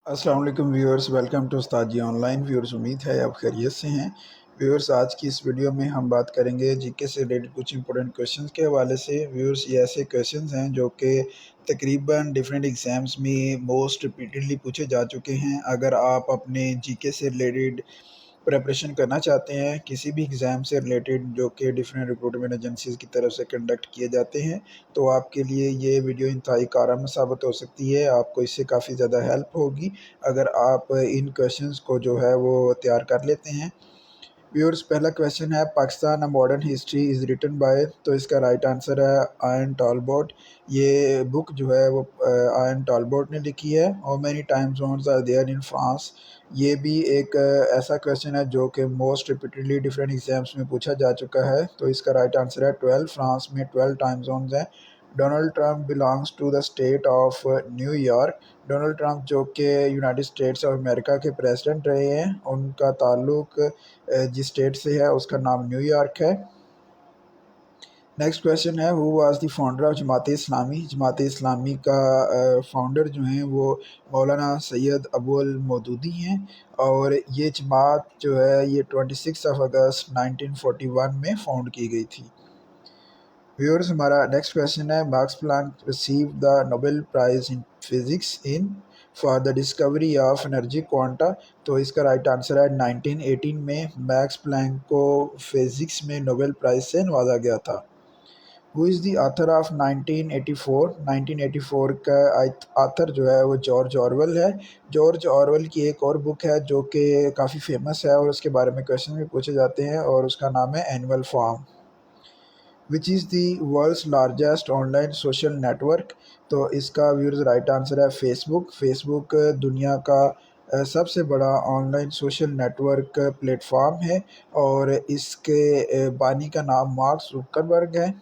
अस्सलाम वालेकुम viewers, welcome to Ustad ji online. Viewers, उम्मीद है आप खैरियत से हैं। व्यूअर्स, आज की इस वीडियो में हम बात करेंगे जीके से रिलेटेड कुछ इंपॉर्टेंट क्वेश्चंस के हवाले से। व्यूअर्स, ये ऐसे क्वेश्चंस हैं जो कि तकरीबन डिफरेंट एग्ज़ाम्स में मोस्ट रिपीटेडली पूछे जा चुके हैं। अगर आप अपने जीके से रिलेटेड प्रिपरेशन करना चाहते हैं किसी भी एग्ज़ाम से रिलेटेड जो कि डिफरेंट रिक्रूटमेंट एजेंसीज़ की तरफ से कंडक्ट किए जाते हैं, तो आपके लिए ये वीडियो इंतहाई कारगर साबित हो सकती है। आपको इससे काफ़ी ज़्यादा हेल्प होगी अगर आप इन क्वेश्चंस को जो है वो तैयार कर लेते हैं। व्यूअर्स, पहला क्वेश्चन है, Pakistan a modern history is written by, तो इसका राइट आंसर है आयन टॉलबॉट। ये बुक जो है वो आयन टॉलबॉट ने लिखी है। How many time zones are there in France, ये भी एक ऐसा क्वेश्चन है जो कि मोस्ट रिपीटेडली डिफरेंट एग्जाम्स में पूछा जा चुका है। तो इसका राइट आंसर है 12। फ्रांस में 12 टाइम जोन्स हैं। Donald Trump belongs to the state of New York. Donald Trump जो कि यूनाइटेड स्टेट्स ऑफ अमेरिका के प्रेसिडेंट रहे हैं, उनका ताल्लुक जिस स्टेट से है उसका नाम न्यूयॉर्क है। नेक्स्ट क्वेश्चन है, who was the founder of Jamaat Islami. Jamaat Islami का फाउंडर जो हैं वो मौलाना सैयद अबुल मौदूदी हैं, और ये जमात जो है ये 26 अगस्त 1941 में फाउंड की गई थी। व्यूअर्स, हमारा नेक्स्ट क्वेश्चन है, Max Planck receive the Nobel prize in physics in for the discovery of energy quanta. तो इसका राइट आंसर है 1918 में मैक्स प्लैंक को फिजिक्स में नोबेल प्राइज से नवाजा गया था। Who is the author of 1984। 1984 का ऑथर जो है वो जॉर्ज ऑरवेल है। जॉर्ज ऑरवेल की एक और बुक है जो कि काफ़ी फेमस है और उसके बारे में क्वेश्चन भी पूछे जाते हैं, और उसका नाम है Animal Farm. Which is the world's largest online social network. तो इसका व्यूअर्स राइट आंसर है फेसबुक। फेसबुक दुनिया का सबसे बड़ा ऑनलाइन सोशल नेटवर्क प्लेटफॉर्म है, और इसके बानी का नाम मार्क जुकरबर्ग है।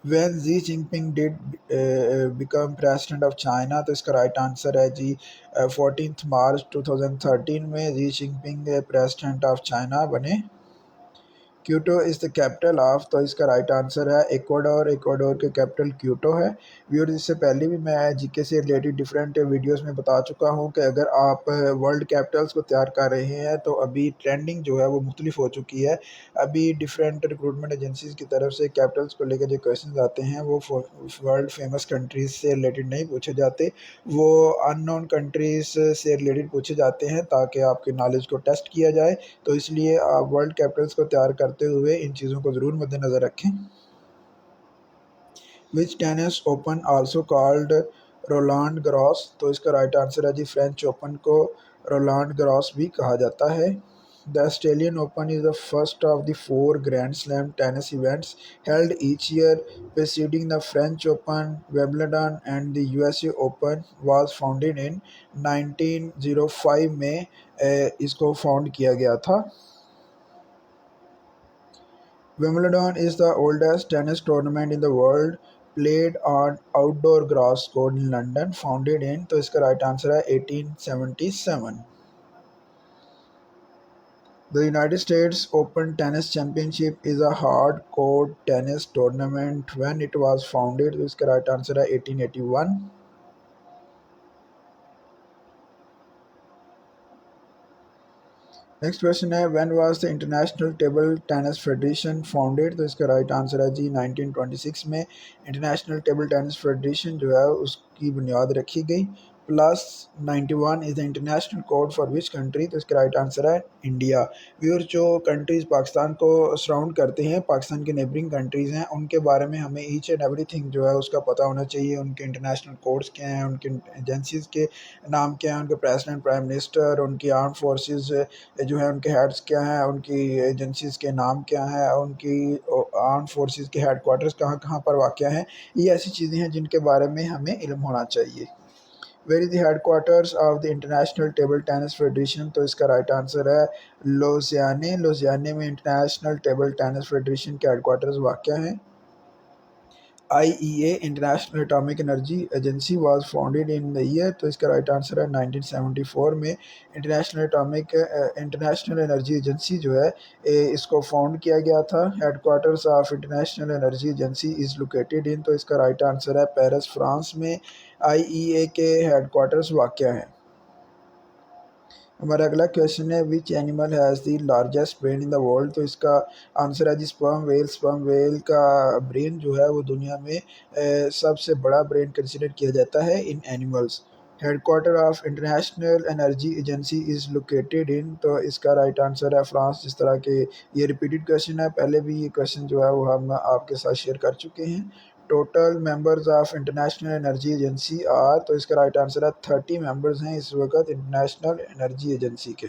When Xi Jinping did become president of China, तो इसका राइट आंसर है जी 14 मार्च 2013 में Xi Jinping president of China बने। Quito is the capital of, तो इसका राइट आंसर है इक्वाडोर। इक्वाडोर के कैपिटल क्यूटो है। व्यूअर्स, इससे पहले भी मैं जीके से रिलेटेड डिफरेंट वीडियोस में बता चुका हूं कि अगर आप वर्ल्ड कैपिटल्स को तैयार कर रहे हैं तो अभी ट्रेंडिंग जो है वो मुख्तलिफ हो चुकी है। अभी डिफरेंट रिक्रूटमेंट एजेंसीज की तरफ से कैपिटल्स को लेकर जो क्वेश्चन आते हैं वो वर्ल्ड फेमस कंट्रीज से रिलेटेड नहीं पूछे जाते, वो अननोन कंट्रीज से रिलेटेड पूछे जाते हैं ताकि आपके नॉलेज को टेस्ट किया जाए। तो इसलिए आप वर्ल्ड कैपिटल्स को तैयार करते हुए इन चीज़ों को ज़रूर मद्देनज़र रखें। Which tennis Open also called Roland Garros, तो इसका राइट आंसर है जी फ्रेंच ओपन को रोलांड ग्रॉस भी कहा जाता है। The Australian Open is the first of the 4 grand slam tennis events held each year preceding the French Open, Wimbledon and the USA Open was founded in 1905 में इसको found किया गया था। Wimbledon is the oldest tennis tournament in the world, played on outdoor grass court in London, founded in, तो इसका right answer है 1877। The United States Open Tennis Championship is a hard court tennis tournament when it was founded, तो इसका right answer है 1881। Next question है, when was the international table tennis federation founded, तो इसका right answer है जी 1926 में international table tennis federation जो है उसकी बुनियाद रखी गई। Plus 91 is the international code for which country, तो इसका राइट आंसर है इंडिया। व्यूअर्स, जो कंट्रीज़ पाकिस्तान को सराउंड करते हैं, पाकिस्तान के नेबरिंग कंट्रीज़ हैं, उनके बारे में हमें ईच एंड एवरीथिंग जो है उसका पता होना चाहिए। उनके इंटरनेशनल कोड्स क्या हैं, उनके एजेंसीज़ के नाम क्या हैं, उनके प्रेसिडेंट, प्राइम मिनिस्टर, उनकी आर्म फोर्सेस जो है उनके हेड्स क्या हैं, उनकी एजेंसीज़ के नाम क्या हैं, उनकी आर्म फोर्सेस के हेड क्वार्टर्स कहाँ कहाँ पर वाक़या हैं। ये ऐसी चीज़ें हैं जिनके बारे में हमें इल्म होना चाहिए। Where is the headquarters of the international table tennis federation, तो इसका राइट आंसर है लुधियाने। लुधियाने में इंटरनेशनल टेबल टेनिस फेडरेशन के हेड क्वार्टर्स वाक़या हैं। IEA international atomic energy agency was founded in the year, तो इसका राइट आंसर है 1974 में इंटरनेशनल एनर्जी एजेंसी जो है इसको फाउंड किया गया था। Headquarters of International energy Agency is located in, तो इसका राइट आंसर है पेरिस फ्रांस में IEA के हेडक्वार्टर्स वाक़या है। हमारा अगला क्वेश्चन है which animal has the largest brain in the world, तो इसका आंसर है जी स्पर्म वेल। स्पर्म वेल का ब्रेन जो है वो दुनिया में सबसे बड़ा ब्रेन कंसिडर किया जाता है in animals. Headquarter of International energy Agency is located in, तो इसका राइट आंसर है फ्रांस। जिस तरह के ये रिपीटेड क्वेश्चन है, पहले भी ये क्वेश्चन जो है वो हम आपके साथ शेयर कर चुके हैं। Total members of International energy Agency are, तो इसका राइट आंसर है 30 मेंबर्स हैं इस वक्त इंटरनेशनल एनर्जी एजेंसी के।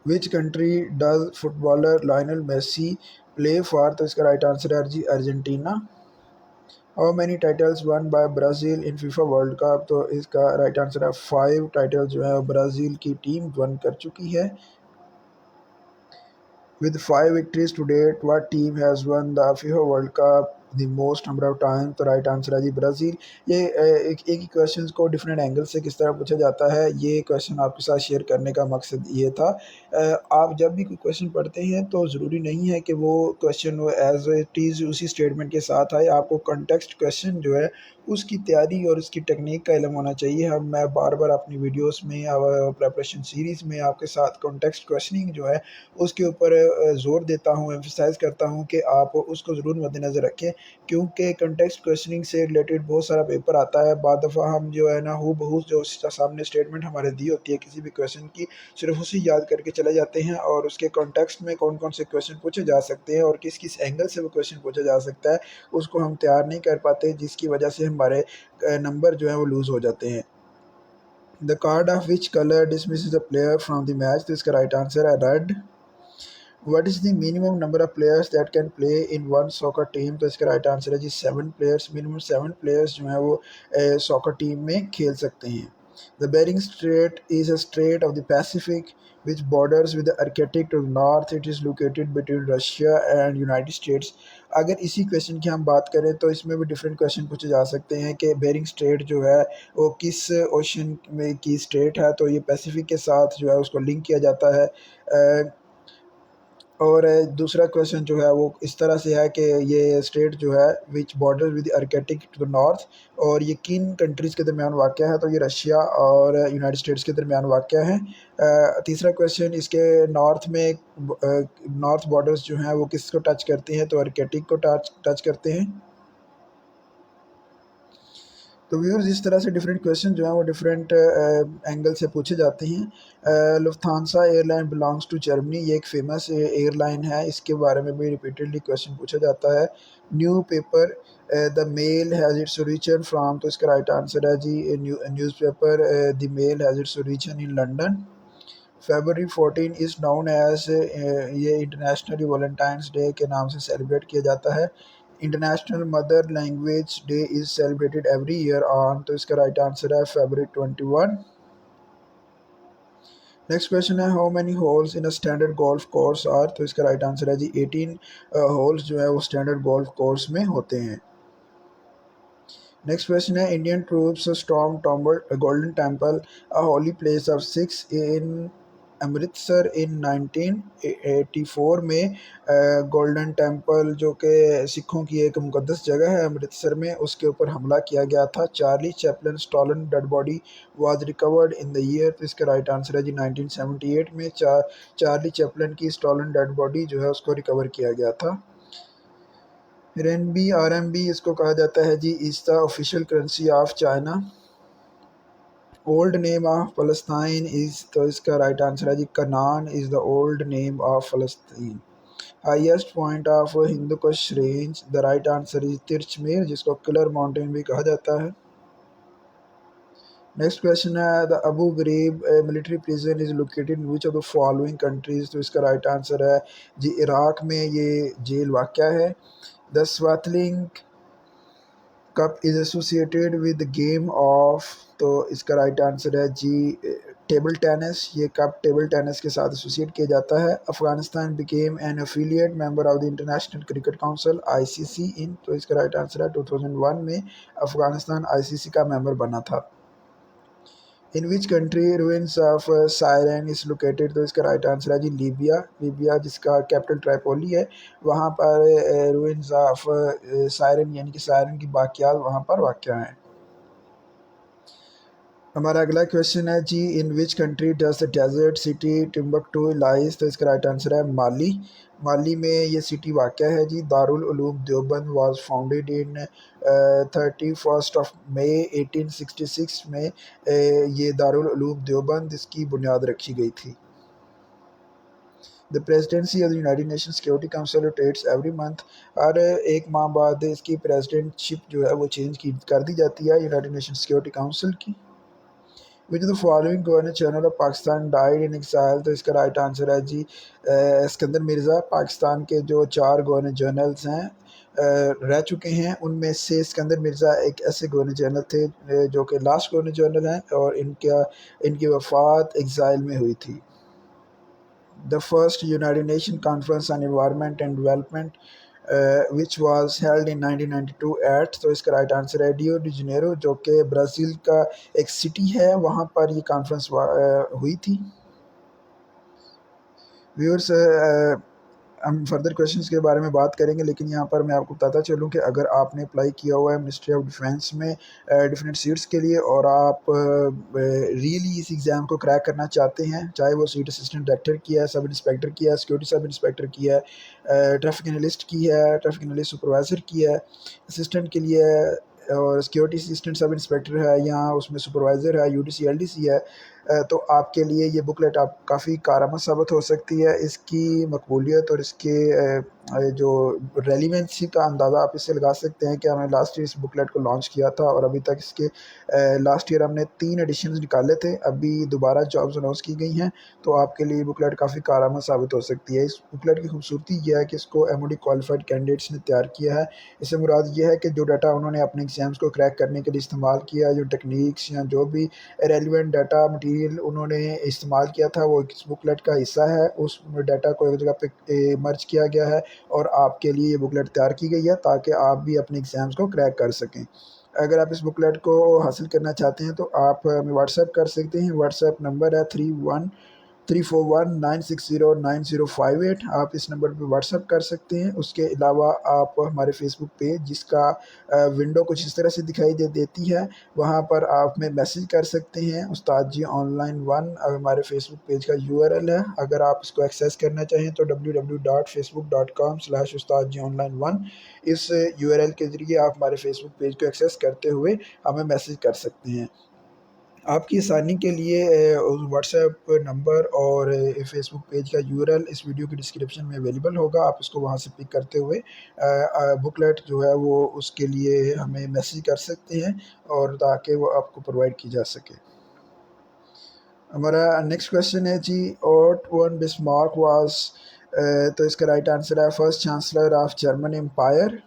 Which country does footballer Lionel Messi play for, तो इसका राइट आंसर है जी Argentina. How many titles won by Brazil in FIFA World Cup, तो इसका राइट आंसर है 5 टाइटल जो है ब्राज़ील की टीम वन कर चुकी है। With 5 victories to date, what team has won the FIFA World Cup the most number of times? तो राइट आंसर है जी ब्राज़ील। ये एक ही क्वेश्चन को डिफरेंट एंगल से किस तरह पूछा जाता है, ये क्वेश्चन आपके साथ शेयर करने का मकसद ये था। आप जब भी कोई क्वेश्चन पढ़ते हैं तो ज़रूरी नहीं है कि वो क्वेश्चन एज इट इज़ उसी स्टेटमेंट के साथ आए। आपको कंटेक्स्ट क्वेश्चन जो है उसकी तैयारी और उसकी टेक्निक का इल्म होना चाहिए। मैं बार बार अपनी वीडियोस में प्रेपरेशन सीरीज़ में आपके साथ कंटेक्स्ट क्वेश्चनिंग जो है उसके ऊपर ज़ोर देता हूँ, एम्फसाइज़ करता हूँ कि आप उसको ज़रूर मद्देनज़र रखें, क्योंकि कंटेक्स्ट क्वेश्चनिंग से रिलेटेड बहुत सारा पेपर आता है। बाद दफ़ा हम जो है ना हूबहू जो सामने स्टेटमेंट हमारे दी होती है किसी भी क्वेश्चन की, सिर्फ उसी याद करके चले जाते हैं और उसके कॉन्टेक्स्ट में कौन कौन से क्वेश्चन पूछे जा सकते हैं और किस किस एंगल से वो क्वेश्चन पूछा जा सकता है उसको हम तैयार नहीं कर पाते, जिसकी वजह से हमारे नंबर जो है वो लूज़ हो जाते हैं। The card of which colour dismisses the player from the match, तो इसका राइट आंसर है red. What is the minimum number of players that can play in one soccer team, तो इसका राइट आंसर है जी 7 players. Minimum 7 players जो हैं वो soccer team में खेल सकते हैं। The Bering Strait is a strait of the Pacific which borders with the Arctic to the north. It is located between Russia and United States. अगर इसी क्वेश्चन की हम बात करें तो इसमें भी डिफरेंट क्वेश्चन पूछे जा सकते हैं कि बेरिंग स्ट्रेट जो है वो किस ओशन में की स्ट्रेट है, तो ये पैसिफिक के साथ जो है उसको लिंक किया जाता है। और दूसरा क्वेश्चन जो है वो इस तरह से है कि ये स्टेट जो है which border with Arctic to the north, और ये किन कंट्रीज़ के दरमियान वाक़या है, तो ये रशिया और यूनाइटेड स्टेट्स के दरमियान वाक़या है। तीसरा क्वेश्चन इसके नॉर्थ में नॉर्थ बॉर्डर्स जो हैं वो किसको टच करते हैं, तो आर्कटिक को टच करते हैं। तो व्यूअर्स इस तरह से डिफरेंट क्वेश्चन जो हैं वो डिफरेंट एंगल से पूछे जाते हैं। Lufthansa airline belongs to Germany, ये एक फेमस एयरलाइन है, इसके बारे में भी रिपीटेडली क्वेश्चन पूछा जाता है। Newspaper the Mail has its origin from, तो इसका राइट आंसर है जी newspaper the Mail has its origin in London. February 14 is known as, ये इंटरनेशनल वैलेंटाइंस डे के नाम से सेलिब्रेट किया जाता है। International mother language day is celebrated every year on, तो इसका राइट आंसर है February 21। नेक्स्ट क्वेश्चन है how many holes in a standard golf course are, तो इसका राइट आंसर है जी 18 होल्स जो है वो स्टैंडर्ड गोल्फ कोर्स में होते हैं। नेक्स्ट क्वेश्चन है Indian troops storm Golden Temple a holy place of Sikhs in Amritsar in 1984 में। गोल्डन टेम्पल जो कि सिखों की एक मुक़द्दस जगह है अमृतसर में, उसके ऊपर हमला किया गया था। Charlie Chaplin stolen dead body was recovered in the year, तो इसका राइट आंसर है जी 1978 में चार्ली चैपलिन की स्टॉलन डेड बॉडी जो है उसको रिकवर किया गया था। RMB RMB इसको कहा जाता है जी is the official currency of China. Old name of फ़लस्तीन इज़, तो इसका राइट आंसर है जी Canaan is the old name of फ़लस्तीन। Highest point of Hindu Kush range, the right answer is Tirich Mir, जिसको किलर माउंटेन भी कहा जाता है। नेक्स्ट क्वेश्चन है the Abu Ghraib military prison is located in which of the following countries, तो इसका right answer है जी इराक में ये जेल वाक़या है। The Swaythling cup is associated with the game of, तो इसका राइट आंसर है जी टेबल टेनिस, ये कप टेबल टेनिस के साथ एसोसिएट किया जाता है। Afghanistan became an affiliate member of the International Cricket Council ICC in, तो इसका राइट आंसर है 2001 में अफगानिस्तान आईसीसी का मेंबर बना था। In which country ruins of Cyrene is located, तो इसका राइट आंसर है जी लीबिया। लीबिया जिसका कैपिटल ट्राइपोली है, वहाँ पर रुइंस ऑफ सायरन यानी कि सायरन की बाकियात वहाँ पर वाक़ हैं। हमारा अगला क्वेश्चन है जी, in which country does the desert city Timbuktu lies, तो इसका राइट आंसर है माली। माली में ये सिटी वाक़ है जी। Darul Uloom Deoband was founded in 31 May 1866 में ये दारुल उलूम देवबंद इसकी बुनियाद रखी गई थी। The presidency of the United Nation security Council rotates every month, हर एक माह बाद इसकी प्रेसिडेंटशिप जो है वो चेंज की कर दी जाती है यूनाइटेड नेशन सिक्योरिटी काउंसिल की। Which the following governor general of Pakistan died in exile, तो इसका राइट आंसर है जी सिकंदर मिर्ज़ा। पाकिस्तान के जो 4 गवर्नर जनरल्स हैं रह चुके हैं, उनमें से सिकंदर मिर्ज़ा एक ऐसे गवर्नर जनरल थे जो कि लास्ट गवर्नर जनरल हैं और इनकी वफ़ात एक्साइल में हुई थी। The first United Nation conference on environment and development which was held in 1992 at, तो इसका राइट आंसर है रियो डी जनेरो, जो कि ब्राज़ील का एक सिटी है, वहाँ पर ये कॉन्फ्रेंस हुई थी। व्यूअर्स, हम फर्दर क्वेश्चंस के बारे में बात करेंगे, लेकिन यहाँ पर मैं आपको बताता चलूँ कि अगर आपने अप्लाई किया हुआ है मिनिस्ट्री ऑफ डिफेंस में डिफरेंट सीट्स के लिए और आप रियली इस एग्ज़ाम को क्रैक करना चाहते हैं, चाहे वो सीट असिस्टेंट डायरेक्टर की है, सब इंस्पेक्टर की है, सिक्योरिटी सब इंस्पेक्टर की है, ट्रैफिक एनालिस्ट की है, ट्रैफिक एनालिस्ट सुपरवाइज़र की है, असिस्टेंट के लिए और सिक्योरिटी असिस्टेंट सब इंस्पेक्टर है या उसमें सुपरवाइज़र है, यूडीसी एलडीसी है, तो आपके लिए ये बुकलेट आप काफ़ी कारआमद साबित हो सकती है। इसकी मकबूलियत और इसके जो रेलिवेंसी का अंदाज़ा आप इससे लगा सकते हैं कि हमने लास्ट ईयर इस बुकलेट को लॉन्च किया था और अभी तक इसके लास्ट ईयर हमने 3 एडिशंस निकाले थे, अभी दोबारा जॉब्स अनाउंस की गई हैं, तो आपके लिए बुकलेट काफ़ी कारआमद साबित हो सकती है। इस बुकलेट की खूबसूरती यह है कि इसको एमओडी क्वालिफाइड कैंडिडेट्स ने तैयार किया है। इससे मुराद ये है कि जो डाटा उन्होंने अपने एग्ज़ाम्स को क्रैक करने के लिए इस्तेमाल किया, जो टेक्निक्स या जो भी रेलिवेंट डाटा मटेरियल उन्होंने इस्तेमाल किया था, वो इस बुकलेट का हिस्सा है। उस डाटा को एक जगह पे मर्ज किया गया है और आपके लिए ये बुकलेट तैयार की गई है ताकि आप भी अपने एग्ज़ाम्स को क्रैक कर सकें। अगर आप इस बुकलेट को हासिल करना चाहते हैं तो आप हमें व्हाट्सएप कर सकते हैं। व्हाट्सएप नंबर है 341360908। आप इस नंबर पे व्हाट्सएप कर सकते हैं। उसके अलावा आप हमारे फेसबुक पेज, जिसका विंडो कुछ इस तरह से दिखाई देती है, वहाँ पर आप में मैसेज कर सकते हैं। उस्ताद जी ऑनलाइन 1 हमारे फेसबुक पेज का यूआरएल है। अगर आप इसको एक्सेस करना चाहें तो www.facebook.com/उस्ताद जी ऑनलाइन 1 इस यूआरएल के ज़रिए आप हमारे फेसबुक पेज को एक्सेस करते हुए हमें मैसेज कर सकते हैं। आपकी आसानी के लिए व्हाट्सएप नंबर और फेसबुक पेज का यूआरएल इस वीडियो की डिस्क्रिप्शन में अवेलेबल होगा। आप इसको वहाँ से पिक करते हुए बुकलेट जो है वो उसके लिए हमें मैसेज कर सकते हैं और ताकि वो आपको प्रोवाइड की जा सके। हमारा नेक्स्ट क्वेश्चन है जी, ओटो वन बिस्मार्क वाज, तो इसका राइट आंसर है first chancellor of German empire.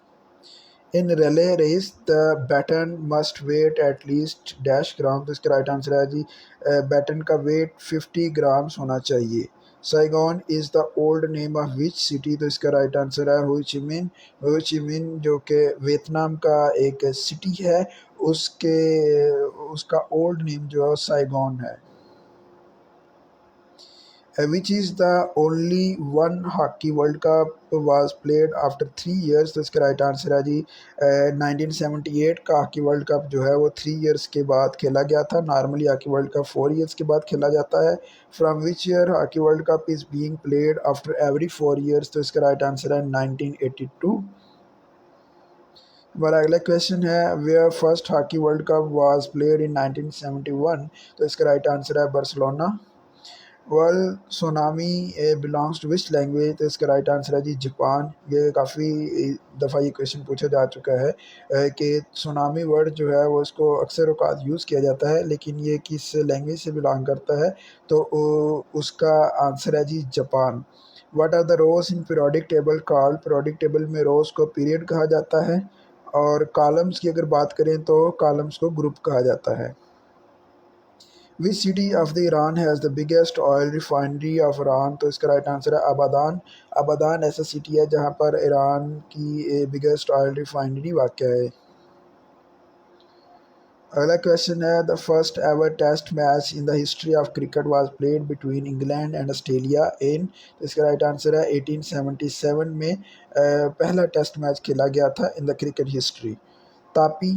In relay race the baton must weight at least dash gram, तो इसका राइट आंसर है जी बैटन का वेट 50 ग्राम्स होना चाहिए। Saigon is the old name of which city, तो इसका राइट आंसर है होचिमिन। होचिमिन जो कि वियतनाम का एक सिटी है, उसके उसका ओल्ड नेम जो है साइगोन है। Which is the only one hockey World Cup was played after 3 years, तो इसका राइट आंसर है जी 1978 का हॉकी वर्ल्ड कप जो है वो 3 इयर्स के बाद खेला गया था। Normally hockey world cup 4 years के बाद खेला जाता है। From which year hockey world cup is being played after every 4 years, तो इसका राइट आंसर है 1982। हमारा अगला क्वेश्चन है where first hockey world cup was played in 1971, तो इसका राइट आंसर है Barcelona. World tsunami belongs to which language, तो इसका राइट आंसर है जी जापान। ये काफ़ी दफ़ा ये क्वेश्चन पूछा जा चुका है कि सुनामी वर्ड जो है वो इसको अक्सर औकात यूज़ किया जाता है, लेकिन ये किस लैंग्वेज से बिलोंग करता है, तो उसका आंसर है जी Japan. What are the rows in periodic table called, periodic table में रोज को पीरियड कहा जाता है और कॉलम्स की अगर बात करें तो कॉलम्स को ग्रुप कहा जाता है। Which city of the Iran has the biggest oil refinery of Iran? तो इसका राइट आंसर है अबादान। अबादान ऐसा सिटी है जहाँ पर ईरान की बिगेस्ट ऑयल रिफाइनरी वाक़ है। अगला क्वेश्चन है, the first ever test match in the history of cricket was played between England and Australia in? तो इसका राइट आंसर है 1877 में पहला टेस्ट मैच खेला गया था in the cricket history. TAPI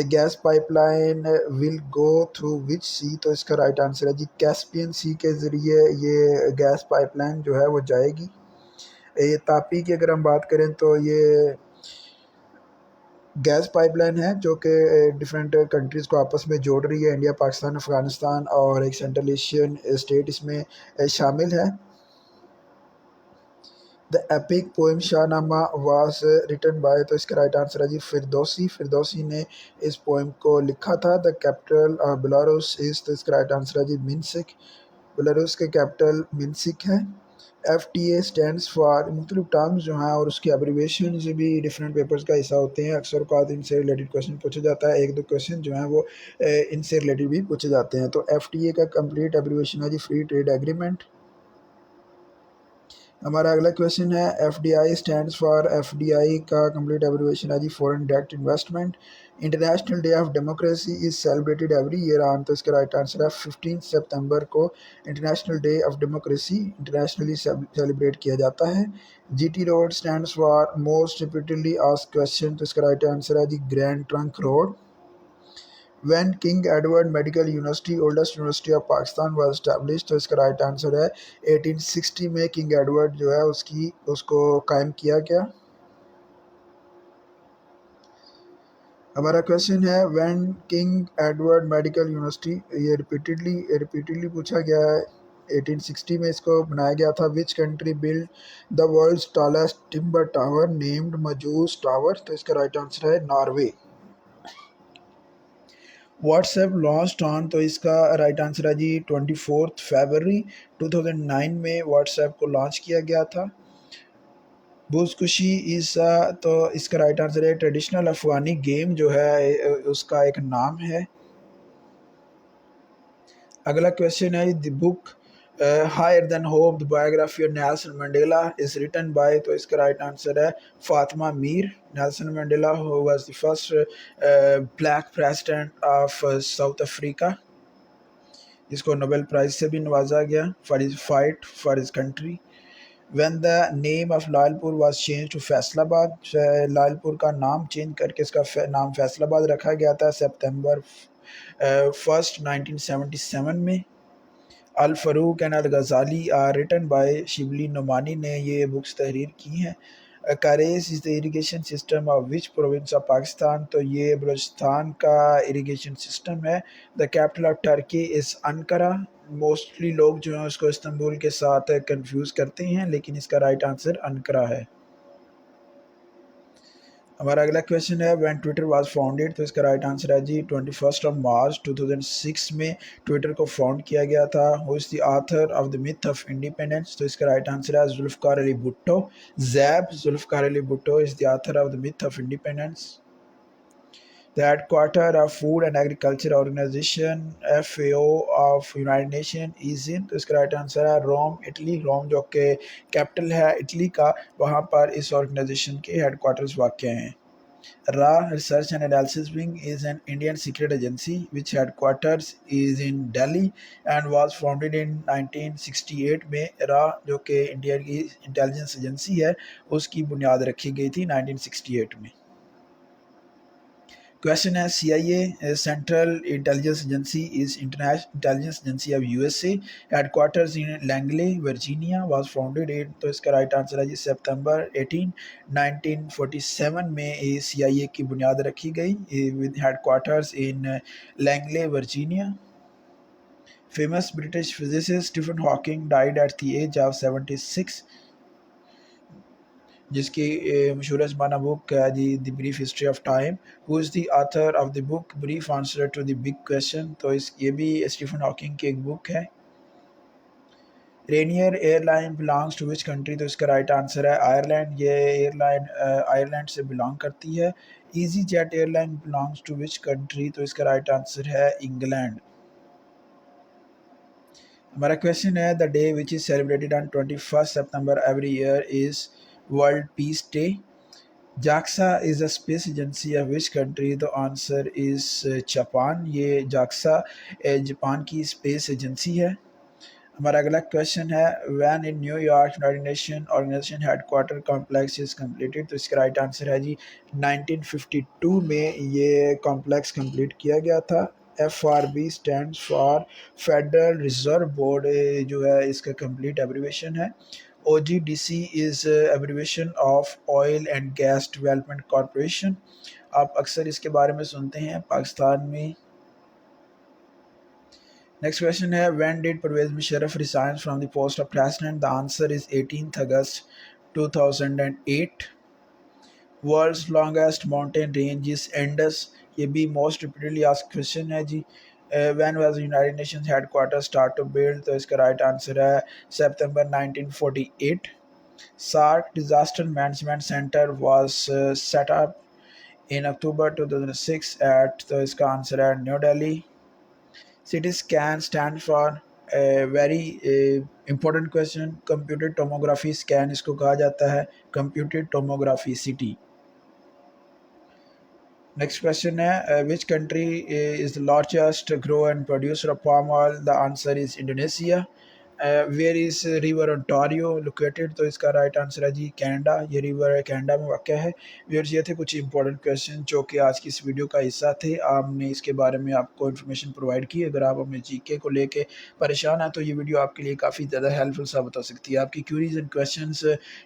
gas pipeline will go through which sea? तो इसका राइट आंसर है जी कैस्पियन सी के ज़रिए ये गैस पाइपलाइन जो है वो जाएगी। ये तापी की अगर हम बात करें तो ये गैस पाइपलाइन है जो कि डिफरेंट कंट्रीज़ को आपस में जोड़ रही है। इंडिया, पाकिस्तान, अफ़गानिस्तान और एक सेंट्रल एशियन स्टेट इसमें शामिल है। The epic poem Shahnameh was written by? तो इसका राइट आंसर है जी फिरदौसी। फिरदौसी ने इस पोएम को लिखा था। The capital of Belarus is? तो इसका राइट आंसर है जी मिन्सिक। बेलारूस के कैपिटल मिन्सिक है। FTA स्टैंड्स फॉर मुख्तलिफ टर्म्स जो हैं और उसकी एब्रीवेशन से भी डिफरेंट पेपर्स का हिस्सा होते हैं। अक्सर औक़ात इनसे रिलेटेड क्वेश्चन पूछा जाता है। एक दो क्वेश्चन जो हैं वो इनसे रिलेटेड भी पूछे जाते हैं। तो FTA का कंप्लीट एब्रीवेशन है जी फ्री ट्रेड एग्रीमेंट। हमारा अगला क्वेश्चन है, FDI स्टैंड्स फॉर? FDI का कंप्लीट एब्रीवेशन है जी foreign direct investment. International day of democracy is celebrated every year on? तो इसका राइट आंसर है 15 सितंबर को international day of democracy internationally celebrate किया जाता है। GT road stands for most repeatedly asked question? तो इसका राइट आंसर है जी grand trunk road. When King Edward Medical University oldest university of Pakistan was established? तो इसका राइट आंसर है 1860 में किंग एडवर्ड जो है उसको कायम किया गया। हमारा क्वेश्चन है, when King Edward Medical University, ये रिपीटेडली पूछा गया है। 1860 में इसको बनाया गया था। Which country build the world's tallest timber tower named Mjos tower? तो इसका राइट आंसर है नॉर्वे। WhatsApp launched on? तो इसका राइट आंसर है जी 24 फरवरी 2009 में व्हाट्सएप को लॉन्च किया गया था। बुज़कुशी ईसा? तो इसका राइट आंसर है ट्रेडिशनल अफ़गानी गेम जो है उसका एक नाम है। अगला क्वेश्चन है, the book higher than hope the biography of Nelson Mandela is written by? तो इसका राइट आंसर है Fatima Meer. Nelson Mandela who was the first black president of South Africa, जिसको नोबेल प्राइज से भी नवाजा गया for his fight for his country. When the name of Lyallpur was change to Faisalabad? Lalpur का नाम चेंज करके इसका नाम फैसलाबाद रखा गया था सितंबर 1 1977 में। Al Farooq and Al Ghazali are written by? Shibli Nomani ने ये बुक्स तहरीर की हैं। Karez is the irrigation system of which province of Pakistan? तो ये बलूचिस्तान का इरिगेशन सिस्टम है। The capital of Turkey is Ankara. Mostly लोग जो हैं उसको इस्तांबुल के साथ कंफ्यूज करते हैं, लेकिन इसका राइट आंसर अंकारा है। हमारा अगला क्वेश्चन है, व्हेन ट्विटर वाज फाउंडेड? तो इसका राइट आंसर है जी 21 मार्च 2006 में ट्विटर को फाउंड किया गया था। Who is the author of the myth of independence? तो इसका राइट आंसर है Zulfikar Ali Bhutto. Zulfikar Ali Bhutto is the author of the myth of independence. The headquarter of Food and Agriculture Organisation FAO of United Nation is in? तो इसका right answer है रोम, Italy. रोम जो कि capital है Italy का, वहाँ पर इस ऑर्गेनाइजेशन के हेडक्वार्टर्स वाक़ हैं। RA Research and Analysis Wing is an Indian secret agency which headquarters is in Delhi and was founded in 1968 में। RA जो कि इंडिया की इंटेलिजेंस एजेंसी है उसकी बुनियाद रखी गई थी 1968 में। क्वेश्चन है, CIA central intelligence agency is international intelligence agency of USA, headquarters in Langley Virginia, was founded इन? तो इसका राइट आंसर है जी सितंबर 18 1947 में CIA की बुनियाद रखी गई with headquarters in Langley Virginia. Famous British physicist Stephen Hawking died at the age of 76, जिसकी मशहूर ज़माना बुक है जी the brief history of time. Who is the author of the book brief answer to the big question? तो ये भी Stephen Hawking की एक बुक है। Ryanair airline belongs to which country? तो इसका राइट आंसर है आयरलैंड। ये एयरलाइन आयरलैंड से बिलोंग करती है। Easy jet airline belongs to which country? तो इसका राइट आंसर है इंग्लैंड। हमारा क्वेश्चन है the day which is celebrated on 21 September every year is world peace day. JAXA is a space agency of which country? The answer is Japan. ये JAXA Japan की space agency है। हमारा अगला question है when in New York United nation organisation headquarter complex is completed. तो इसका right answer है जी 1952 में ये कॉम्प्लेक्स कंप्लीट किया गया था। FRB stand for federal reserve board, जो है इसका कंप्लीट एब्रीवेशन है। OGDC is abbreviation of oil and gas development corporation. आप अक्सर इसके बारे में सुनते हैं पाकिस्तान में। Next question है when did Pervez Musharraf resign from the post of president? The answer is 18th August 2008. World's longest mountain range is Indus. ये भी most repeatedly asked question है जी। When was the United Nations headquarters start to build? तो इसका right answer है September 1948. SARC Disaster Management Center was set up in October 2006 at, तो इसका answer है New Delhi. CT scan stand for a very important question। Computed tomography scan इसको कहा जाता है, computed tomography CT। Next question है which country is the largest grow and producer of palm oil? The answer is Indonesia. Where is river Ontario located? तो इसका right answer है जी Canada. ये रिवर कनाडा में वाक़ है। व्यूअर्स, ये थे कुछ इंपॉर्टेंट क्वेश्चन जो कि आज की इस वीडियो का हिस्सा थे। हमने इसके बारे में आपको इन्फॉर्मेशन प्रोवाइड की। अगर आप अपने जीके को लेके परेशान हैं तो ये वीडियो आपके लिए काफ़ी ज़्यादा हेल्पफुल साबित हो सकती है। आपकी क्यूरीज एंड क्वेश्चंस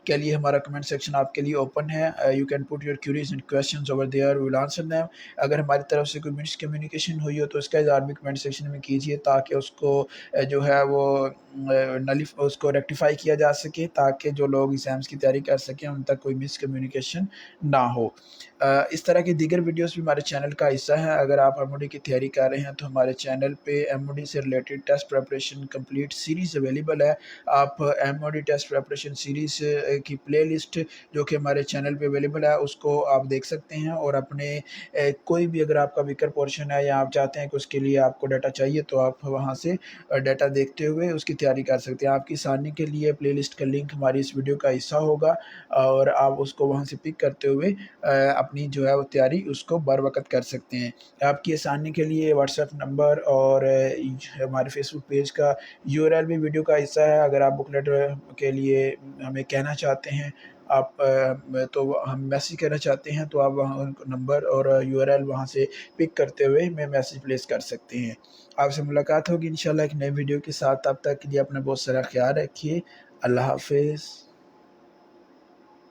के लिए हमारा कमेंट सेक्शन आपके लिए ओपन है। You can put your queries and questions over there, we will answer them. अगर हमारी तरफ से कोई मिसकम्युनिकेशन हुई हो तो इसका इज़हार भी कमेंट सेक्शन में कीजिए ताकि उसको जो है वो उसको रेक्टिफाई किया जा सके, ताकि जो लोग एग्ज़ाम्स की तैयारी कर सकें उन तक कोई मिसकम्युनिकेशन ना हो। इस तरह की दीगर वीडियोस भी हमारे चैनल का हिस्सा है। अगर आप MOD की तैयारी कर रहे हैं तो हमारे चैनल पे MOD से related test preparation complete series available है। आप MOD टेस्ट प्रिपरेशन सीरीज़ की प्लेलिस्ट जो कि हमारे चैनल पे अवेलेबल है उसको आप देख सकते हैं, और अपने कोई भी अगर आपका वीकर पोर्शन है या आप चाहते हैं कि उसके लिए आपको डाटा चाहिए तो आप वहाँ से डाटा देखते हुए उसकी तैयारी कर सकते हैं। आपकी आसानी के लिए प्लेलिस्ट का लिंक हमारी इस वीडियो का हिस्सा होगा और आप उसको वहाँ से पिक करते हुए अपनी जो है वो तैयारी उसको बर वक़्त कर सकते हैं। आपकी आसानी के लिए व्हाट्सएप नंबर और हमारे फेसबुक पेज का URL भी वीडियो का हिस्सा है। अगर आप बुकलेट के लिए हमें कहना चाहते हैं, आप तो हम मैसेज करना चाहते हैं तो आप वहाँ नंबर और URL वहाँ से पिक करते हुए हमें मैसेज प्लेस कर सकते हैं। आपसे मुलाकात होगी इंशाल्लाह एक नई वीडियो के साथ। तब तक के लिए अपना बहुत सारा ख्याल रखिए। अल्लाह हाफ़िज़।